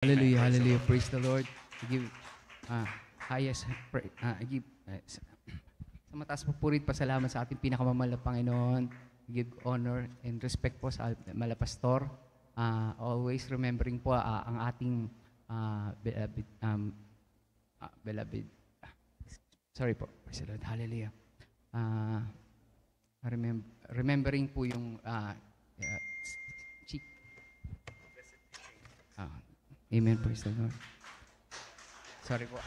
Amen. Hallelujah, Praise the hallelujah. Lord. Praise the Lord. I give highest I give sa mataas po purit pasalamat sa ating pinakamamahal na Panginoon. I give honor and respect po sa Malapastor. Always remembering po ang ating beloved, beloved, sorry po, praise the Lord, hallelujah. Uh, remembering po yung chick. Amen, praise the Lord. Sorry po.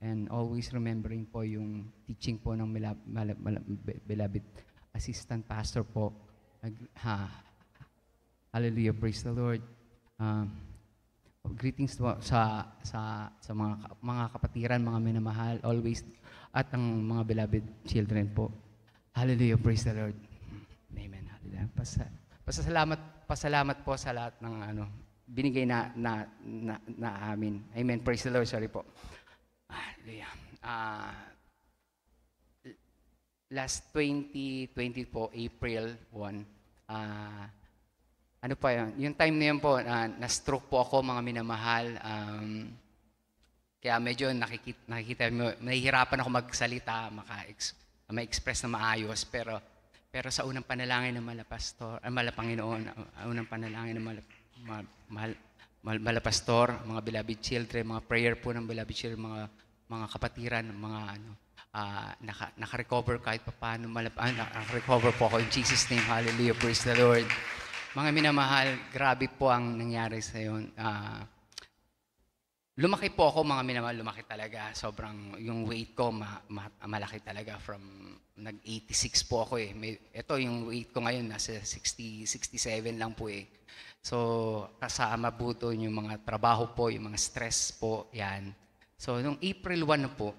And always remembering po yung teaching po ng beloved assistant pastor po. Hallelujah, praise the Lord. Greetings po sa mga kapatiran, mga minamahal, always, at ang mga beloved children po. Hallelujah, praise the Lord. Amen. Hallelujah. Pasalamat po sa lahat ng binigay na amin. Amen. Praise the Lord. Sorry po. Hallelujah. Last 2020 po, April 1, ano pa yun? Yung time na yun po, na-stroke po ako, mga minamahal. Kaya medyo nakikita mo, nahihirapan ako magsalita, ma-express na maayos. Pero sa unang panalangin ng Malapanginoon, unang panalangin ng Malapastor, mga beloved children, mga prayer po ng beloved children, mga kapatiran, mga naka-recover kahit pa paano, naka-recover po ako in Jesus' name. Hallelujah, praise the Lord. Mga minamahal, grabe po ang nangyari sa yun. Lumaki po ako, mga minamahal, lumaki talaga. Sobrang, yung weight ko, malaki talaga. Nag-86 po ako eh. Ito, yung weight ko ngayon, nasa 60, 67 lang po eh. So, kasama po ito yung mga trabaho po, yung mga stress po, yan. So, nung April 1 na po,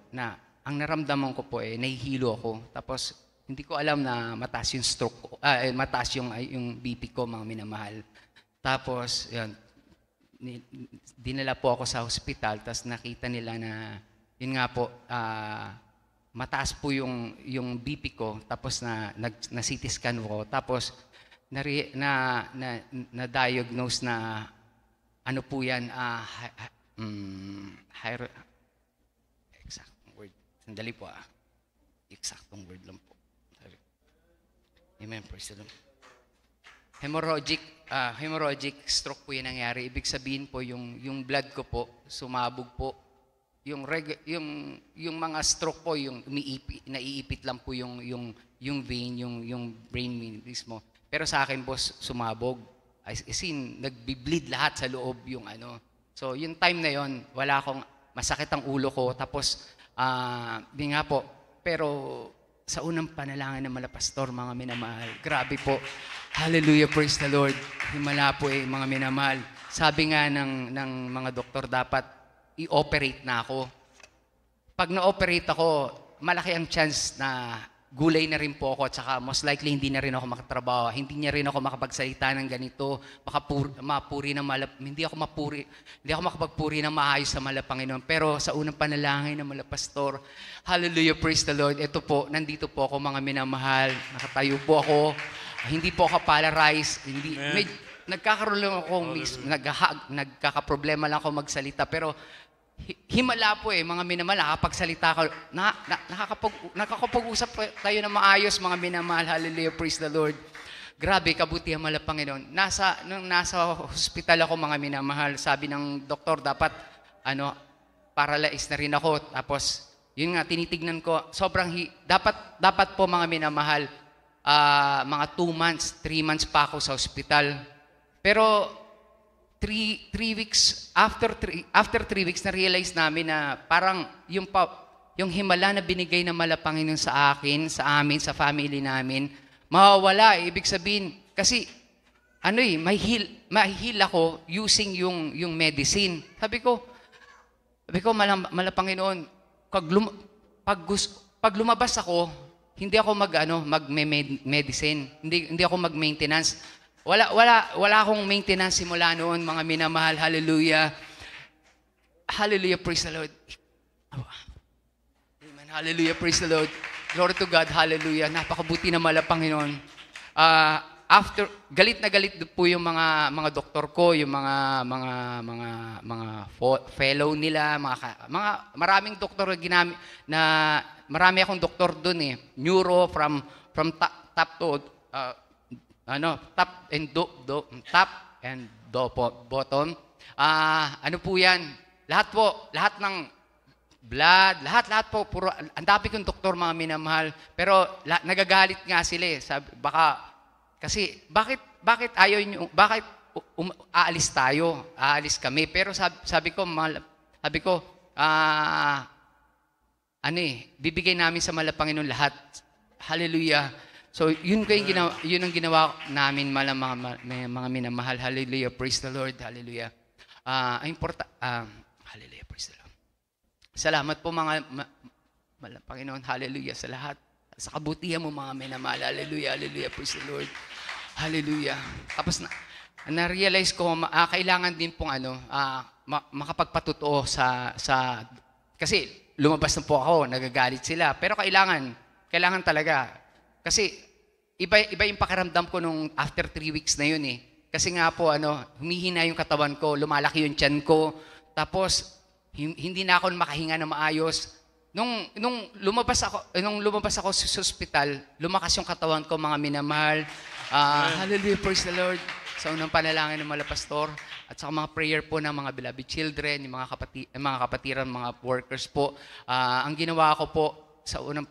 ang naramdaman ko po eh, nahihilo ako. Tapos, hindi ko alam na mataas yung stroke ko, mataas yung BP ko, mga minamahal. Tapos, yan, dinala po ako sa hospital, tapos nakita nila na, yun nga po, mataas po yung BP ko, tapos na CT scan ko, tapos na-diagnose na ano po yan, exactong word. Sandali po exactong word lang po. Sorry. Amen, praise the Lord. Hemorrhagic stroke po yung nangyari. Ibig sabihin po, yung blood ko po, sumabog po. Yung mga stroke po, yung naiipit lang po yung vein, yung brain mismo. Pero sa akin po, sumabog. As in, nagbi-bleed lahat sa loob yung ano. So, yung time na yon, wala akong masakit ang ulo ko. Tapos, di nga po, pero sa unang panalangin ng Malapastor, mga minamahal, grabe po. Hallelujah, praise the Lord. Himala po mga minamahal. Sabi nga ng mga doktor, dapat i-operate na ako. Pag na-operate ako, malaki ang chance na gulay na rin po ako at saka most likely hindi na rin ako makatrabaho. Hindi niya rin ako makapagsalita ng ganito. Hindi ako makapagpuri ng maayos sa Malapanginoon. Pero sa unang panalangin ng Malapastor, hallelujah, praise the Lord. Ito po, nandito po ako, mga minamahal. Nakatayo po ako. Hindi po ako paralyzed. Nagkakaroon lang ako, nagkakaproblema lang ako magsalita. Pero himala po mga minamahal, nakapagsalita ka, nakakapag-usap tayo ng maayos, mga minamahal. Hallelujah, praise the Lord. Grabe, kabutihan Malapanginoon. Nung nasa hospital ako, mga minamahal, sabi ng doktor, dapat, paralyzed na rin ako. Tapos, yun nga, tinitignan ko, dapat po, mga minamahal, mga 2 months, 3 months pa ako sa hospital. Pero, 3 weeks, after 3 weeks, na-realize namin na parang yung himala na binigay ng Malapanginoon sa akin, sa amin, sa family namin, mawawala. Ibig sabihin, kasi, may heal ako using yung medicine. Sabi ko, Malapanginoon, pag lumabas ako, hindi ako mag-medicine, hindi ako mag-maintenance. Wala akong maintenance simula noon, mga minamahal. Hallelujah. Hallelujah, praise the Lord. Amen. Hallelujah, praise the Lord. Glory to God, hallelujah. Napakabuti na Malapanginoon. after galit na galit po yung mga doktor ko, yung mga fellow nila, mga maraming doktor na ginamit na marami akong doktor doon eh. Neuro from top to top and bottom. Ano po 'yan? Lahat ng blood, lahat po, puro, ang dami kong doktor, mga minamahal. Pero nagagalit nga sila eh. Kasi bakit ayaw nyo, bakit aalis tayo? Aalis kami. Pero sabi ko, bibigay namin sa mahal na Panginoon lahat. Hallelujah. So, yun ang ginawa namin, mga minamahal. Hallelujah. Praise the Lord. Hallelujah. Hallelujah. Praise the Lord. Salamat po mga Panginoon, hallelujah sa lahat. Sa kabutihan mo mga minamahal, hallelujah, hallelujah, praise the Lord. Hallelujah. Tapos na-realize ko, kailangan din pong makapagpatotoo kasi lumabas na po ako, nagagalit sila. Pero kailangan talaga. Kasi iba yung pakiramdam ko nung after 3 weeks na yun eh. Kasi nga po, humihina yung katawan ko, lumalaki yung tiyan ko, tapos hindi na ako makahinga na maayos. Nung lumabas ako sa ospital, lumakas yung katawan ko, mga minamahal. Hallelujah, praise the Lord. Sa unang panalangin ng mga pastor at sa mga prayer po ng mga beloved children, yung mga kapatiran, mga workers po. Ang ginawa ko po sa mga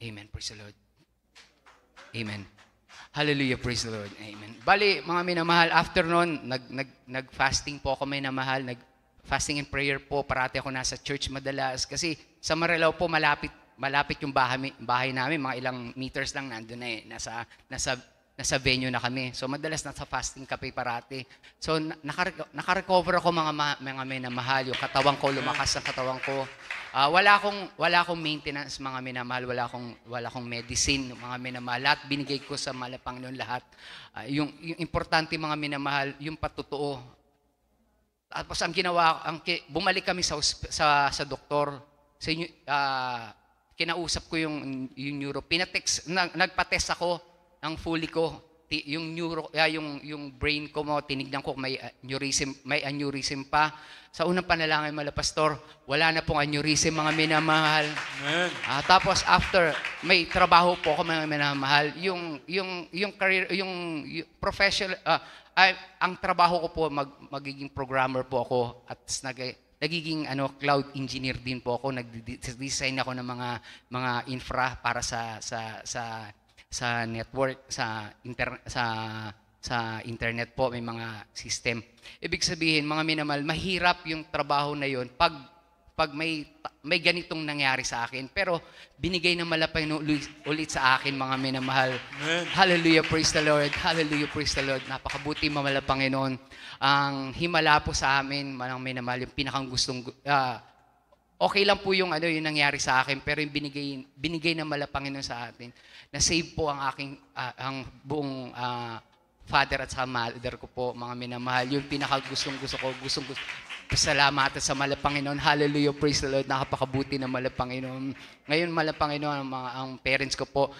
Amen, praise the Lord. Amen. Hallelujah, praise the Lord. Amen. Bali, mga minamahal, after nun, nag-fasting po ako, minamahal. Nag-fasting and prayer po. Parati ako nasa church madalas. Kasi sa Marilao po, malapit yung bahay namin. Mga ilang meters lang nandun na eh. Nasa venue na kami. So, madalas nasa fasting kami parati. So, nakarecover ako mga minamahal. Yung katawan ko, lumakas ang katawan ko. Wala akong maintenance, mga minamahal. Wala akong medicine, mga minamahal. Lahat binigay ko sa mahal na Panginoon lahat. Yung importante, mga minamahal, yung patutuo. Tapos ang ginawa, bumalik kami sa doktor. Kinausap ko yung neuro. Nagpa-test ako ng fully ko. Yung neuro, yung brain ko mo, tinignan ko may aneurysm pa. Sa unang panalangin, mala pastor, wala na pong aneurysm, mga minamahal. Tapos after, may trabaho po ako, mga minamahal. Yung career, yung professional, ang trabaho ko po, magiging programmer po ako at nagiging cloud engineer din po ako. Nag-design ako ng mga infra para sa network, sa internet po, may mga system. Ibig sabihin, mga minamahal, mahirap yung trabaho na yon pag may ganitong nangyari sa akin. Pero binigay ng malapay ulit sa akin, mga minamahal. Amen. Hallelujah, praise the Lord. Hallelujah, praise the Lord. Napakabuti, mamala Panginoon. Ang himala po sa amin, mga minamahal, yung pinakang gustong okay lang po yung nangyari sa akin, pero yung binigay ng Panginoon sa atin, na-save po ang aking ang buong father at sa mother ko po, mga minamahal. Yung pinakagustong gusto ko, pasalamat sa mahal na Panginoon. Hallelujah, praise the Lord. Nakapakabuti ng mahal na Panginoon. Ngayon, mahal na Panginoon, ang parents ko po,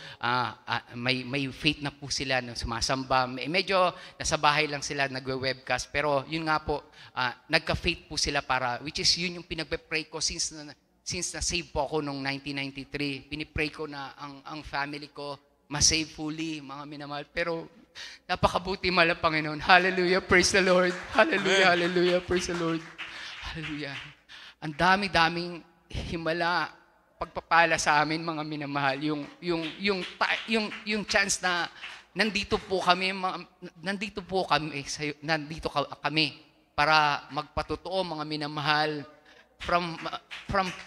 may faith na po sila ng sumasamba. Medyo nasa bahay lang sila, nagwe-webcast. Pero yun nga po, nagka-faith po sila which is yun yung pinagpe-pray ko since na-save po ako noong 1993. Pinipray ko na ang family ko ma-save fully, mga minamahal. Pero napakabuti, mahal na Panginoon. Hallelujah, praise the Lord. Hallelujah, Amen. Hallelujah, praise the Lord. Hallelujah. Ang dami-daming himala, pagpapala sa amin, mga minamahal. Yung chance na nandito kami para magpatotoo, mga minamahal. From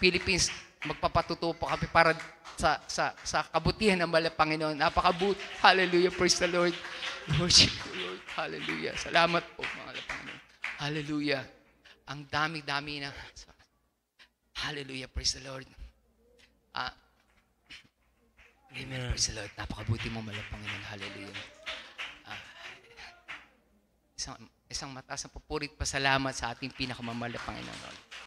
Philippines, magpapatotoo po kami para sa kabutihan ng mahal na Panginoon. Napakabut. Hallelujah, praise the Lord. Worship you, Lord. Hallelujah. Salamat po, mahal na Panginoon. Hallelujah. Ang dami-dami na. Hallelujah, praise the Lord. Amen, praise the Lord. Napakabuti mo, mahal na Panginoon. Hallelujah. Isang mataas na papurit pasalamat sa ating pinakamamahal na Panginoon.